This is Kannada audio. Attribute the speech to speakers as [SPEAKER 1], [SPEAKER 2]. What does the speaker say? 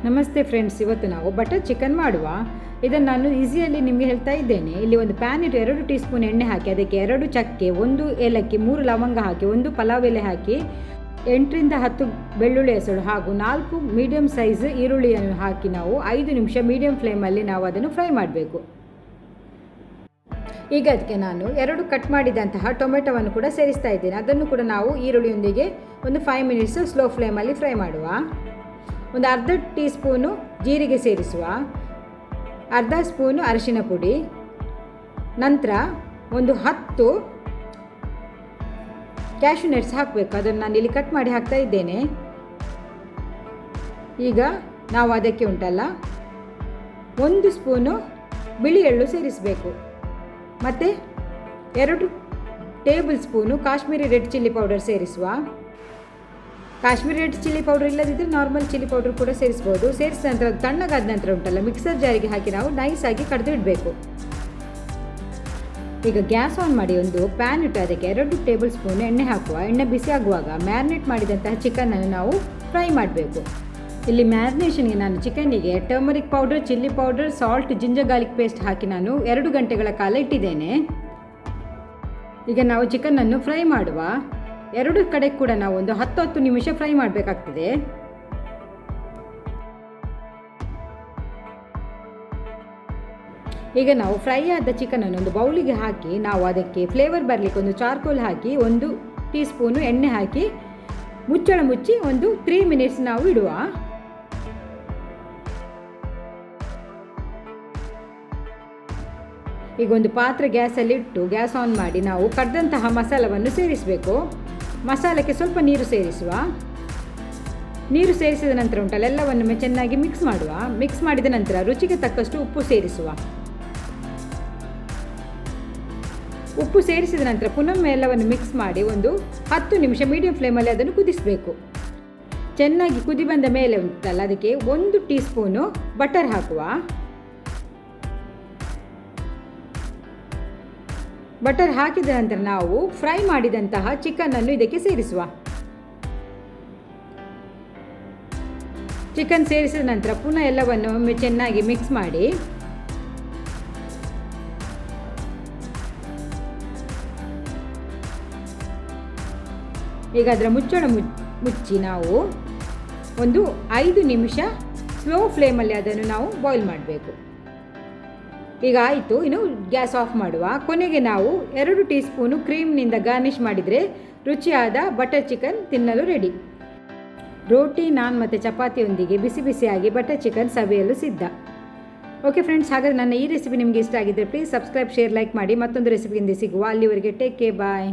[SPEAKER 1] ನಮಸ್ತೆ ಫ್ರೆಂಡ್ಸ್, ಇವತ್ತು ನಾವು ಬಟರ್ ಚಿಕನ್ ಮಾಡುವ. ಇದನ್ನು ನಾನು ಈಸಿಯಲ್ಲಿ ನಿಮಗೆ ಹೇಳ್ತಾ ಇದ್ದೇನೆ. ಇಲ್ಲಿ ಒಂದು ಪ್ಯಾನ್ ಇಟ್ಟು 2 ಟೀ ಸ್ಪೂನ್ ಎಣ್ಣೆ ಹಾಕಿ, ಅದಕ್ಕೆ 2 ಚಕ್ಕೆ, 1 ಏಲಕ್ಕಿ, 3 ಲವಂಗ ಹಾಕಿ, 1 ಪಲಾವ್ ಎಲೆ ಹಾಕಿ, 8 ರಿಂದ 10 ಬೆಳ್ಳುಳ್ಳಿ ಹೆಸರು ಹಾಗೂ 4 ಮೀಡಿಯಮ್ ಸೈಜ್ ಈರುಳ್ಳಿಯನ್ನು ಹಾಕಿ ನಾವು 5 ನಿಮಿಷ ಮೀಡಿಯಮ್ ಫ್ಲೇಮಲ್ಲಿ ನಾವು ಅದನ್ನು ಫ್ರೈ ಮಾಡಬೇಕು. ಈಗ ಅದಕ್ಕೆ ನಾನು 2 ಕಟ್ ಮಾಡಿದಂತಹ ಟೊಮೆಟೊವನ್ನು ಕೂಡ ಸೇರಿಸ್ತಾ ಇದ್ದೇನೆ. ಅದನ್ನು ಕೂಡ ನಾವು ಈರುಳ್ಳಿಯೊಂದಿಗೆ ಒಂದು 5 ಮಿನಿಟ್ಸ್ ಸ್ಲೋ ಫ್ಲೇಮಲ್ಲಿ ಫ್ರೈ ಮಾಡುವ. ಒಂದು ಅರ್ಧ ಟೀ ಸ್ಪೂನು ಜೀರಿಗೆ ಸೇರಿಸುವ, ಅರ್ಧ ಸ್ಪೂನು ಅರಿಶಿನ ಪುಡಿ, ನಂತರ ಒಂದು 10 ಕ್ಯಾಶ್ಯೂ ನಟ್ಸ್ ಹಾಕಬೇಕು. ಅದನ್ನು ನಾನು ಇಲ್ಲಿ ಕಟ್ ಮಾಡಿ ಹಾಕ್ತಾ ಇದ್ದೇನೆ. ಈಗ ನಾವು ಅದಕ್ಕೆ ಉಂಟಲ್ಲ 1 ಸ್ಪೂನು ಬಿಳಿ ಎಳ್ಳು ಸೇರಿಸಬೇಕು. ಮತ್ತು 2 table spoon Kashmiri red chilli powder ಸೇರಿಸುವ. ಕಾಶ್ಮೀರಿ ರೆಡ್ ಚಿಲ್ಲಿ ಪೌಡರ್ ಇಲ್ಲದಿದ್ದರೆ ನಾರ್ಮಲ್ ಚಿಲ್ಲಿ ಪೌಡರ್ ಕೂಡ ಸೇರಿಸ್ಬೋದು. ಸೇರಿಸಿದ ನಂತರ ಅದು ತಣ್ಣಗಾದ ನಂತರ ಉಂಟಲ್ಲ ಮಿಕ್ಸರ್ ಜಾರಿಗೆ ಹಾಕಿ ನಾವು ನೈಸಾಗಿ ಕಡಿದು ಇಡಬೇಕು. ಈಗ ಗ್ಯಾಸ್ ಆನ್ ಮಾಡಿ ಒಂದು ಪ್ಯಾನ್ ಇಟ್ಟು ಅದಕ್ಕೆ 2 ಟೇಬಲ್ ಸ್ಪೂನ್ ಎಣ್ಣೆ ಹಾಕುವ. ಎಣ್ಣೆ ಬಿಸಿ ಆಗುವಾಗ ಮ್ಯಾರಿನೇಟ್ ಮಾಡಿದಂತಹ ಚಿಕನನ್ನು ನಾವು ಫ್ರೈ ಮಾಡಬೇಕು. ಇಲ್ಲಿ ಮ್ಯಾರಿನೇಷನ್ಗೆ ನಾನು ಚಿಕನ್ನಿಗೆ turmeric powder, chilli powder, salt, ginger garlic paste ಹಾಕಿ ನಾನು 2 ಗಂಟೆಗಳ ಕಾಲ ಇಟ್ಟಿದ್ದೇನೆ. ಈಗ ನಾವು ಚಿಕನನ್ನು ಫ್ರೈ ಮಾಡುವ. 2 ಕಡೆ ಕೂಡ ನಾವು ಒಂದು 10 ನಿಮಿಷ ಫ್ರೈ ಮಾಡಬೇಕಾಗ್ತದೆ. ಈಗ ನಾವು ಫ್ರೈ ಆದ ಚಿಕನನ್ನು ಒಂದು ಬೌಲಿಗೆ ಹಾಕಿ ನಾವು ಅದಕ್ಕೆ ಫ್ಲೇವರ್ ಬರಲಿಕ್ಕೆ ಒಂದು ಚಾರ್ಕೋಲ್ ಹಾಕಿ 1 ಟೀ ಸ್ಪೂನು ಎಣ್ಣೆ ಹಾಕಿ ಮುಚ್ಚಳ ಮುಚ್ಚಿ ಒಂದು 3 ಮಿನಿಟ್ಸ್ ನಾವು ಇಡುವ. ಈಗ ಒಂದು ಪಾತ್ರೆ ಗ್ಯಾಸಲ್ಲಿ ಇಟ್ಟು ಗ್ಯಾಸ್ ಆನ್ ಮಾಡಿ ನಾವು ಕಡ್ದಂತಹ ಮಸಾಲವನ್ನು ಸೇರಿಸಬೇಕು. ಮಸಾಲಕ್ಕೆ ಸ್ವಲ್ಪ ನೀರು ಸೇರಿಸುವ. ನೀರು ಸೇರಿಸಿದ ನಂತರ ಉಂಟಲ್ಲ ಎಲ್ಲವನ್ನು ಚೆನ್ನಾಗಿ ಮಿಕ್ಸ್ ಮಾಡುವ. ಮಿಕ್ಸ್ ಮಾಡಿದ ನಂತರ ರುಚಿಗೆ ತಕ್ಕಷ್ಟು ಉಪ್ಪು ಸೇರಿಸುವ. ಉಪ್ಪು ಸೇರಿಸಿದ ನಂತರ ಪುನಃ ಎಲ್ಲವನ್ನು ಮಿಕ್ಸ್ ಮಾಡಿ ಒಂದು 10 ನಿಮಿಷ ಮೀಡಿಯಂ ಫ್ಲೇಮಲ್ಲಿ ಅದನ್ನು ಕುದಿಸಬೇಕು. ಚೆನ್ನಾಗಿ ಕುದಿ ಬಂದ ಮೇಲೆ ಉಂಟಲ್ಲ ಅದಕ್ಕೆ 1 ಟೀ ಸ್ಪೂನು ಬಟರ್ ಹಾಕುವ. ಬಟರ್ ಹಾಕಿದ ನಂತರ ನಾವು ಫ್ರೈ ಮಾಡಿದಂತಹ ಚಿಕನನ್ನು ಇದಕ್ಕೆ ಸೇರಿಸುವ. ಚಿಕನ್ ಸೇರಿಸಿದ ನಂತರ ಪುನಃ ಎಲ್ಲವನ್ನು ಚೆನ್ನಾಗಿ ಮಿಕ್ಸ್ ಮಾಡಿ ಈಗ ಅದರ ಮುಚ್ಚಳ ಮುಚ್ಚಿ ನಾವು ಒಂದು 5 ನಿಮಿಷ ಸ್ಲೋ ಫ್ಲೇಮಲ್ಲಿ ಅದನ್ನು ನಾವು ಬಾಯ್ಲ್ ಮಾಡಬೇಕು. ಈಗ ಆಯಿತು, ಇನ್ನು ಗ್ಯಾಸ್ ಆಫ್ ಮಾಡುವ. ಕೊನೆಗೆ ನಾವು 2 ಟೀ ಸ್ಪೂನು ಕ್ರೀಮ್ನಿಂದ ಗಾರ್ನಿಷ್ ಮಾಡಿದರೆ ರುಚಿಯಾದ ಬಟರ್ ಚಿಕನ್ ತಿನ್ನಲು ರೆಡಿ. ರೋಟಿ, ನಾನ್ ಮತ್ತು ಚಪಾತಿಯೊಂದಿಗೆ ಬಿಸಿ ಬಿಸಿಯಾಗಿ ಬಟರ್ ಚಿಕನ್ ಸವಿಯಲು ಸಿದ್ಧ. ಓಕೆ ಫ್ರೆಂಡ್ಸ್, ಹಾಗಾದರೆ ನನ್ನ ಈ ರೆಸಿಪಿ ನಿಮಗೆ ಇಷ್ಟ ಆಗಿದ್ದರೆ ಪ್ಲೀಸ್ ಸಬ್ಸ್ಕ್ರೈಬ್, ಶೇರ್, ಲೈಕ್ ಮಾಡಿ. ಮತ್ತೊಂದು ರೆಸಿಪಿಯಿಂದ ಸಿಗುವ. ಅಲ್ಲಿವರೆಗೆ ಟೇಕ್ ಕೇರ್, ಬಾಯ್.